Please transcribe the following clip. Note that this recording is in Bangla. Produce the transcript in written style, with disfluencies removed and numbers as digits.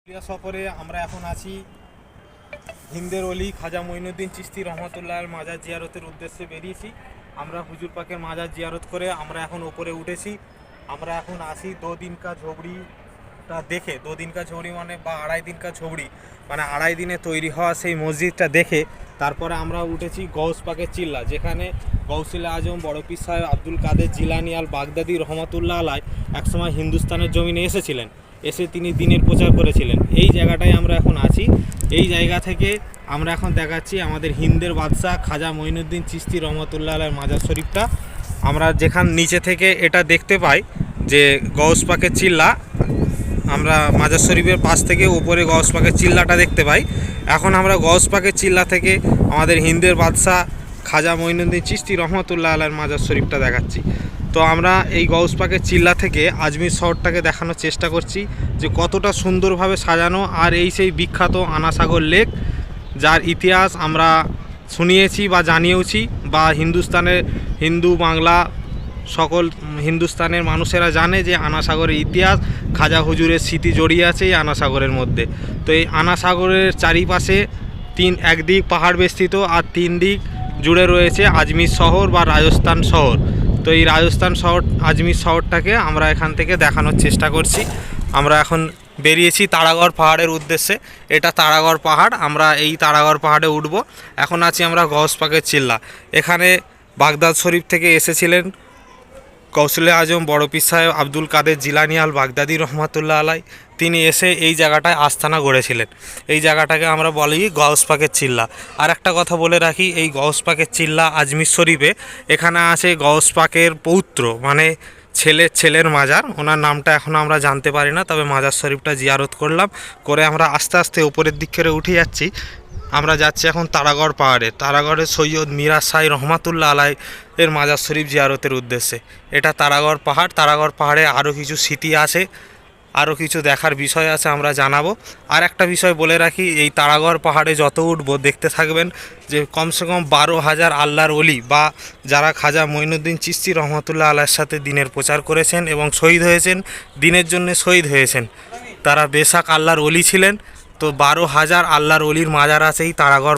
সফরে আমরা এখন আছি হিন্দের অলি খাজা মঈনুদ্দিন চিশতি রহমতুল্লাহ মাজার জিয়ারতের উদ্দেশ্যে বেরিয়েছি। আমরা হুজুর পাকের মাজার জিয়ারত করে আমরা এখন ওপরে উঠেছি। আমরা এখন আসি 2 दिन का ঝোপড়িটা দেখে, 2 दिन का ঝোপড়ি মানে বা 2.5 दिन का ঝোপড়ি মানে 2.5 দিনে তৈরি হওয়া সেই মসজিদটা দেখে তারপরে আমরা উঠেছি গৌস পাকের চিল্লা, যেখানে গৌসুল আজম বড় পীর সাহেব আব্দুল কাদের জিলানী আল বাগদাদি রহমতুল্লাহ আলাই একসময় হিন্দুস্তানের জমিনে এসেছিলেন, এসে তিনি দিনের প্রচার করেছিলেন। এই জায়গাটায় আমরা এখন আছি। এই জায়গা থেকে আমরা এখন দেখাচ্ছি আমাদের হিন্দের বাদশাহ খাজা মঈনুদ্দিন চিশতি রহমতুল্লাহ আলাইহির মাজার শরীফটা। আমরা যেখান নিচে থেকে এটা দেখতে পাই যে গৌস পাকের চিল্লা, আমরা মাজার শরীফের পাশ থেকে উপরে গৌস পাকের চিল্লাটা দেখতে পাই। এখন আমরা গৌস পাকের চিল্লা থেকে আমাদের হিন্দের বাদশাহ খাজা মঈনুদ্দিন চিশতি রহমতুল্লাহ আলাইহির মাজার শরীফটা দেখাচ্ছি। তো আমরা এই গৌস পাকের চিল্লা থেকে আজমির শহরটাকে দেখানোর চেষ্টা করছি যে কতটা সুন্দরভাবে সাজানো। আর এই সেই বিখ্যাত আনাসাগর লেক, যার ইতিহাস আমরা শুনিয়েছি বা জানিয়েওছি, বা হিন্দু বাংলা সকল হিন্দুস্তানের মানুষেরা জানে যে আনাসাগরের ইতিহাস, খাজা হুজুরের স্মৃতি জড়িয়ে আছে এই আনাসাগরের মধ্যে। তো এই আনাসাগরের চারিপাশে একদিক পাহাড় বেষ্টিত আর 3 দিক জুড়ে রয়েছে আজমির শহর বা রাজস্থান শহর। তো এই রাজস্থান শহর আজমির শহরটাকে আমরা এখান থেকে দেখানোর চেষ্টা করছি। আমরা এখন বেরিয়েছি তারাগড় পাহাড়ের উদ্দেশ্যে। এটা তারাগড় পাহাড়, আমরা এই তারাগড় পাহাড়ে উঠব। এখন আছি আমরা গৌস পাকের চিল্লা। এখানে বাগদাদ শরীফ থেকে এসেছিলেন গৌসুল আজম বড় পীর সাহেব আব্দুল কাদের জিলানী আল বাগদাদি রহমতুল্লাহ আলাই। তিনি এসে এই জায়গাটায় আস্তানা গড়েছিলেন। এই জায়গাটাকে আমরা বলি গৌস পাকের চিল্লা। আর একটা কথা বলে রাখি, এই গৌস পাকের চিল্লা আজমির শরীফে এখানে আছে গৌস পাকের পৌত্র মানে ছেলের মাজার। ওনার নামটা এখনও আমরা জানতে পারি না, তবে মাজার শরীফটা জিয়ারত করে আমরা আস্তে আস্তে উপরের দিক করে উঠে যাচ্ছি। আমরা যাচ্ছি এখন তারাগড় পাহাড়ে। তারাগড়ের সৈয়দ মিরাজ শাহ রহমাতুল্লাহ আলাই এর মাজার শরীফ জিয়ারতের উদ্দেশ্যে। এটা তারাগড় পাহাড়। তারাগড় পাহাড়ে আরও কিছু স্মৃতি আছে, আরও কিছু দেখার বিষয় আছে, আমরা জানাবো। আর একটা বিষয় বলে রাখি, এই তারাগড় পাহাড়ে যত উঠবো দেখতে থাকবেন যে কমসে কম 12,000 আল্লাহর অলি বা যারা খাজা মঈনুদ্দিন চিশতি রহমতুল্লাহ আলাইহির সাথে দিনের প্রচার করেছেন এবং শহীদ হয়েছেন, দিনের জন্য শহীদ হয়েছেন, তারা বেশাক আল্লাহর অলি ছিলেন। তো 12,000 আল্লাহর অলির মাজার আছে এই তারাগড়